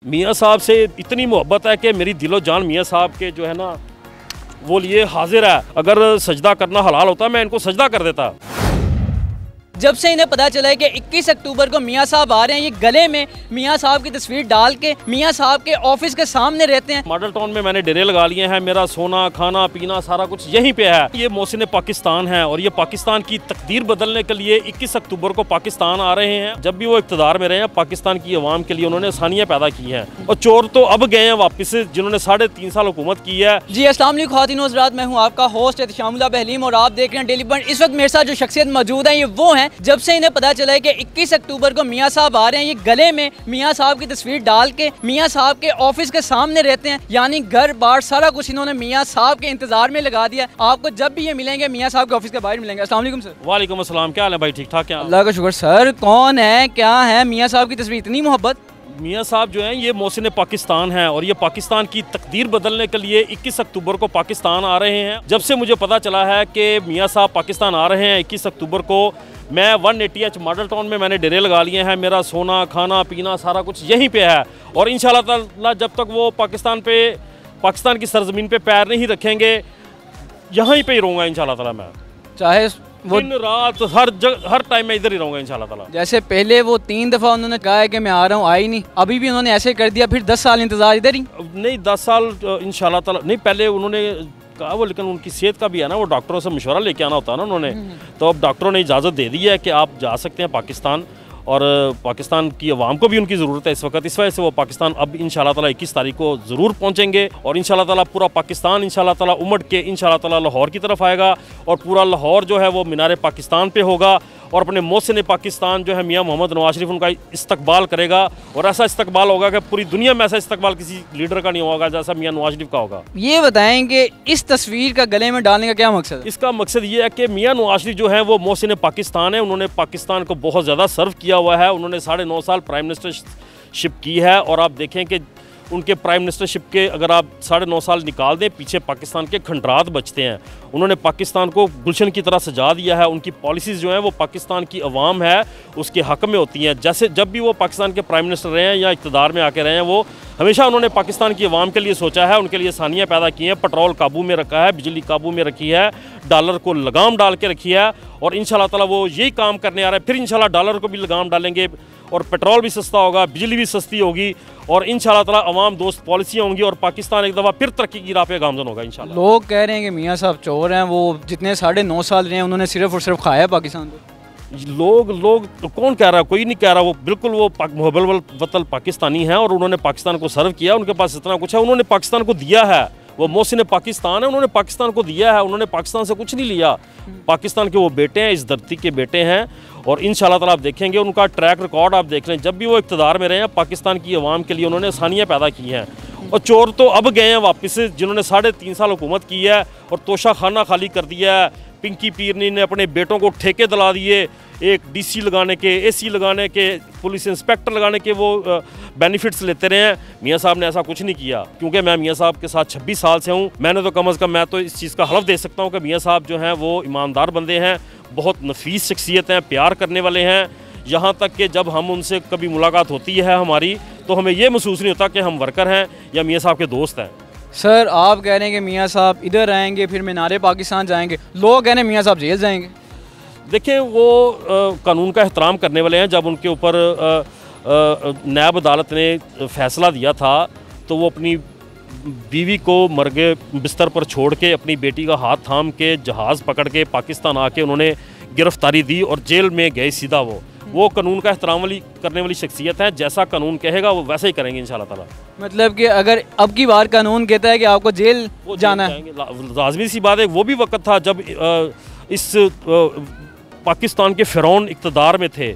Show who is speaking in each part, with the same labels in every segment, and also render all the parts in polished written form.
Speaker 1: मियाँ साहब से इतनी मोहब्बत है कि मेरी दिलो जान मियाँ साहब के जो है ना वो लिए हाजिर है। अगर सजदा करना हलाल होता मैं इनको सजदा कर देता।
Speaker 2: जब से इन्हें पता चला है कि 21 अक्टूबर को मियाँ साहब आ रहे हैं, ये गले में मियाँ साहब की तस्वीर डाल के मियाँ साहब के ऑफिस के सामने रहते हैं।
Speaker 1: मॉडल टाउन में मैंने डेरे लगा लिए हैं, मेरा सोना खाना पीना सारा कुछ यहीं पे है। ये मोहसिन पाकिस्तान है और ये पाकिस्तान की तकदीर बदलने के लिए 21 अक्टूबर को पाकिस्तान आ रहे हैं। जब भी वो इक़्तिदार में रहे हैं पाकिस्तान की अवाम के लिए उन्होंने आसानियाँ पैदा की हैं और चोर तो अब गए हैं वापस जिन्होंने 3.5 साल हुकूमत की है।
Speaker 2: जी अस्सलाम वालेकुम ख़वातीन व हज़रात, मैं हूँ आपका होस्ट एहतिशामुल्लाह बहलीम और आप देख रहे हैं डेली पॉइंट। इस वक्त मेरे साथ जो शख्सियत मौजूद है ये वो हैं जब से इन्हें पता चला है कि 21 अक्टूबर को मियाँ साहब आ रहे हैं, ये गले में मियाँ साहब की तस्वीर डाल के मियाँ साहब के ऑफिस के सामने रहते हैं। यानी घर बार सारा कुछ इन्होंने मियाँ साहब के इंतजार में लगा दिया। आपको जब भी ये मिलेंगे मियाँ साहब के ऑफिस के बाहर मिलेंगे। अस्सलाम वालेकुम सर।
Speaker 1: वालेकुम अस्सलाम, क्या हाल है भाई? ठीक ठाक है,
Speaker 2: अल्लाह का शुक्र। सर कौन है, क्या है मियाँ साहब की तस्वीर, इतनी मोहब्बत?
Speaker 1: मियाँ साहब जो हैं ये मोहसिन पाकिस्तान हैं और ये पाकिस्तान की तकदीर बदलने के लिए 21 अक्टूबर को पाकिस्तान आ रहे हैं। जब से मुझे पता चला है कि मियाँ साहब पाकिस्तान आ रहे हैं 21 अक्टूबर को, मैं 180H मॉडल टाउन में मैंने डेरे लगा लिए हैं। मेरा सोना खाना पीना सारा कुछ यहीं पे है और इंशाल्लाह ताला जब तक वो पाकिस्तान की सरजमीन पे पैर नहीं रखेंगे यहीं पे ही रहूँगा इंशाल्लाह ताला। मैं
Speaker 2: चाहे वो
Speaker 1: दिन रात हर टाइम में इधर ही रहूँगा इंशाल्लाह ताला।
Speaker 2: जैसे पहले वो 3 दफ़ा उन्होंने कहा है कि मैं आ रहा हूँ, आई नहीं, अभी भी उन्होंने ऐसे कर दिया, फिर 10 साल इंतजार इधर ही?
Speaker 1: नहीं 10 साल इंशाल्लाह ताला नहीं, पहले उन्होंने कहा वो, लेकिन उनकी सेहत का भी है ना, वो डॉक्टरों से मशवरा लेके आना होता है ना उन्होंने। तो अब डॉक्टरों ने इजाज़त दे दी है कि आप जा सकते हैं पाकिस्तान और पाकिस्तान की अवाम को भी उनकी ज़रूरत है इस वक्त। इस वजह से वो पाकिस्तान अब इंशाल्लाह ताला 21 तारीख को ज़रूर पहुंचेंगे और इंशाल्लाह ताला पूरा पाकिस्तान इंशाल्लाह ताला उमड़ के इंशाल्लाह ताला लाहौर की तरफ आएगा और पूरा लाहौर जो है वो मीनार पाकिस्तान पे होगा और अपने मोहसिन पाकिस्तान जो है मियाँ मोहम्मद नवाज शरीफ उनका इस्तकबाल करेगा और ऐसा इस्तकबाल होगा कि पूरी दुनिया में ऐसा इस्तकबाल किसी लीडर का नहीं होगा जैसा मियाँ नवाज शरीफ का होगा। ये
Speaker 2: बताएंगे इस तस्वीर का गले में डालने का क्या मकसद है?
Speaker 1: इसका मकसद ये है कि मियाँ नवाज शरीफ जो है वो मोहसिन पाकिस्तान है। उन्होंने पाकिस्तान को बहुत ज़्यादा सर्व किया हुआ है। उन्होंने 9.5 साल प्राइम मिनिस्टरशिप की है और आप देखें कि उनके प्राइम मिनिस्टरशिप के अगर आप 9.5 साल निकाल दें पीछे पाकिस्तान के खंडरात बचते हैं। उन्होंने पाकिस्तान को गुलशन की तरह सजा दिया है। उनकी पॉलिसीज़ जो हैं वो पाकिस्तान की अवाम है उसके हक़ में होती हैं। जैसे जब भी वो पाकिस्तान के प्राइम मिनिस्टर रहे हैं या इक़्तिदार में आके रहे हैं वो हमेशा उन्होंने पाकिस्तान की अवाम के लिए सोचा है, उनके लिए आसानियाँ पैदा की हैं। पेट्रोल काबू में रखा है, बिजली काबू में रखी है, डॉलर को लगाम डाल के रखी है और इंशाल्लाह ताला वो यही काम करने आ रहा है। फिर इंशाल्लाह डॉलर को भी लगाम डालेंगे और पेट्रोल भी सस्ता होगा, बिजली भी सस्ती होगी और इंशाल्लाह ताला अवाम दोस्त पॉलिसियाँ होंगी और पाकिस्तान एक दफ़ा फिर तरक्की की राह पे गामजन होगा इंशाल्लाह।
Speaker 2: लोग कह रहे हैं कि मियाँ साहब चोर हैं, वो जितने 9.5 साल रहे हैं उन्होंने सिर्फ और सिर्फ खाया पाकिस्तान को।
Speaker 1: लोग तो कौन कह रहा है? कोई नहीं कह रहा। वो बिल्कुल वो मुहब्बल वतन पाकिस्तानी हैं और उन्होंने पाकिस्तान को सर्व किया। उनके पास इतना कुछ है, उन्होंने पाकिस्तान को दिया है। वो मोहसिन पाकिस्तान है, उन्होंने पाकिस्तान को दिया है, उन्होंने पाकिस्तान से कुछ नहीं लिया। पाकिस्तान के वो बेटे हैं, इस धरती के बेटे हैं और इंशाल्लाह ताला आप देखेंगे उनका ट्रैक रिकॉर्ड आप देख लें। जब भी वो इक़्तिदार में रहे हैं पाकिस्तान की अवाम के लिए उन्होंने आसानियाँ पैदा की हैं और चोर तो अब गए हैं वापस जिन्होंने 3.5 साल हुकूमत की है और तोशा खाना खाली कर दिया है। पिंकी पीरनी ने अपने बेटों को ठेके दिला दिए, एक DC लगाने के, AC लगाने के, पुलिस इंस्पेक्टर लगाने के वो बेनिफिट्स लेते रहे हैं। मियाँ साहब ने ऐसा कुछ नहीं किया। क्योंकि मैं मियाँ साहब के साथ 26 साल से हूँ, मैंने तो कम अज़ कम मैं तो इस चीज़ का हलफ दे सकता हूँ कि मियाँ साहब जो हैं वो ईमानदार बंदे हैं, बहुत नफीस शख्सियत हैं, प्यार करने वाले हैं। यहाँ तक कि जब हम उनसे कभी मुलाकात होती है हमारी तो हमें ये महसूस नहीं होता कि हम वर्कर हैं या मियाँ साहब के दोस्त हैं।
Speaker 2: सर आप कह रहे हैं कि मियाँ साहब इधर आएंगे फिर मीनार पाकिस्तान जाएंगे, लोग कह रहे हैं मियाँ साहब जेल जाएंगे।
Speaker 1: देखिए वो कानून का एहतराम करने वाले हैं। जब उनके ऊपर नायब अदालत ने फ़ैसला दिया था तो वो अपनी बीवी को मरगे बिस्तर पर छोड़ के अपनी बेटी का हाथ थाम के जहाज़ पकड़ के पाकिस्तान आके उन्होंने गिरफ़्तारी दी और जेल में गए सीधा। वो कानून का एहतराम करने वाली शख्सियत है। जैसा कानून कहेगा वो वैसे ही करेंगे इंशाल्लाह ताला।
Speaker 2: मतलब कि अगर अब की बार कानून कहता है कि आपको जेल जाना है,
Speaker 1: लाजमी सी बात है। वो भी वक्त था जब इस पाकिस्तान के फ़िरौन इक़्तिदार में थे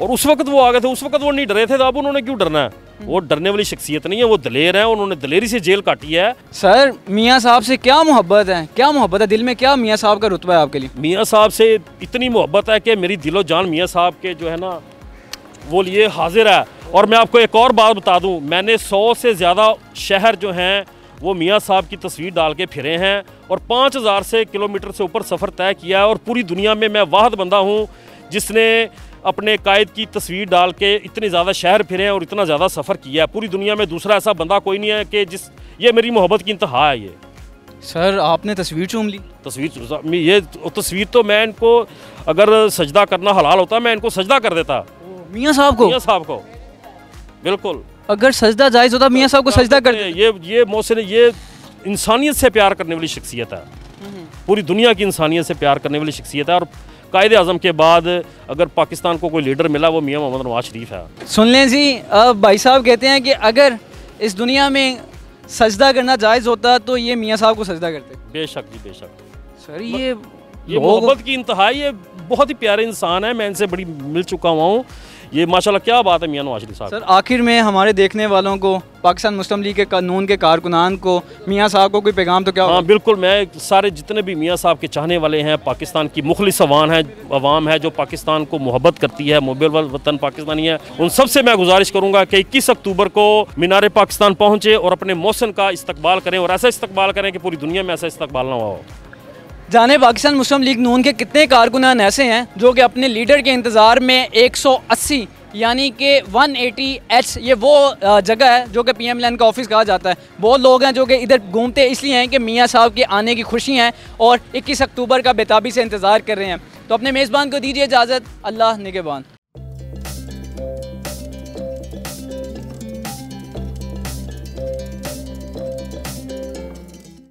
Speaker 1: और उस वक्त वो आ गए थे। उस वक्त वो नहीं डरे थे तो अब उन्होंने क्यों डरना है? वो डरने वाली शख्सियत नहीं है, वो दलेर है, उन्होंने दलेरी से जेल काटी है।
Speaker 2: सर मियाँ साहब से क्या मोहब्बत है, क्या मोहब्बत है दिल में, क्या मियाँ साहब का रुतबा है आपके लिए?
Speaker 1: मियाँ साहब से इतनी मोहब्बत है कि मेरी दिलो जान मियाँ साहब के जो है ना वो लिए हाजिर है। और मैं आपको एक और बात बता दूँ, मैंने 100 से ज़्यादा शहर जो हैं वो मियाँ साहब की तस्वीर डाल के फिरे हैं और 5000 किलोमीटर से ऊपर सफ़र तय किया है और पूरी दुनिया में मैं वाहिद बंदा हूँ जिसने अपने कायद की तस्वीर डाल के इतने ज़्यादा शहर फिरे हैं और इतना ज़्यादा सफ़र किया है। पूरी दुनिया में दूसरा ऐसा बंदा कोई नहीं है कि ये मेरी मोहब्बत की इंतहा है। ये
Speaker 2: सर आपने तस्वीर चूम ली?
Speaker 1: ये तस्वीर तो मैं इनको, अगर सजदा करना हलाल होता मैं इनको सजदा कर देता।
Speaker 2: मियाँ साहब को?
Speaker 1: मियाँ साहब को बिल्कुल।
Speaker 2: अगर सजदा जायज़ होता मियाँ साहब को सजदा कर?
Speaker 1: ये मोहसिन, ये इंसानियत से प्यार करने वाली शख्सियत है, पूरी दुनिया की इंसानियत से प्यार करने वाली शख्सियत है। और कायदे आज़म के बाद अगर पाकिस्तान को कोई लीडर मिला वो मियाँ मोहम्मद नवाज शरीफ है। सुन
Speaker 2: लें जी, भाई साहब कहते हैं कि अगर इस दुनिया में सजदा करना जायज़ होता तो ये मियाँ साहब को सजदा करते।
Speaker 1: बेशक जी बेशक।
Speaker 2: सर ये
Speaker 1: मोहब्बत की इंतहा, ये बहुत ही प्यारे इंसान है, मैं इनसे बड़ी मिल चुका हुआ हूँ। ये माशाल्लाह क्या बात है मियाँ नवाज शरीफ साहब।
Speaker 2: सर आखिर में हमारे देखने वालों को, पाकिस्तान मुस्लिम लीग के कानून के कारकुनान को, मियाँ साहब को कोई पैगाम तो क्या?
Speaker 1: हाँ बिल्कुल, मैं सारे जितने भी मियाँ साहब के चाहने वाले हैं, पाकिस्तान की मुखलिस अवाम है जो पाकिस्तान को मोहब्बत करती है, मुहब्बुल वतन पाकिस्तानी है, उन सबसे मैं गुजारिश करूँगा कि 21 अक्टूबर को मीनार पाकिस्तान पहुँचे और अपने मोहसिन का इस्तकबाल करें, और ऐसा इस्तकबाल करें कि पूरी दुनिया में ऐसा इस्तकबाल ना हो।
Speaker 2: जाने पाकिस्तान मुस्लिम लीग नून के कितने कारकुनान ऐसे हैं जो कि अपने लीडर के इंतज़ार में 180 यानी कि 180H, ये वो जगह है जो कि PMLN का ऑफिस कहा जाता है। बहुत लोग हैं जो कि इधर घूमते इसलिए हैं कि मियाँ साहब के आने की खुशी हैं और 21 अक्टूबर का बेताबी से इंतज़ार कर रहे हैं। तो अपने मेज़बान को दीजिए इजाज़त। अल्लाह निगहबान।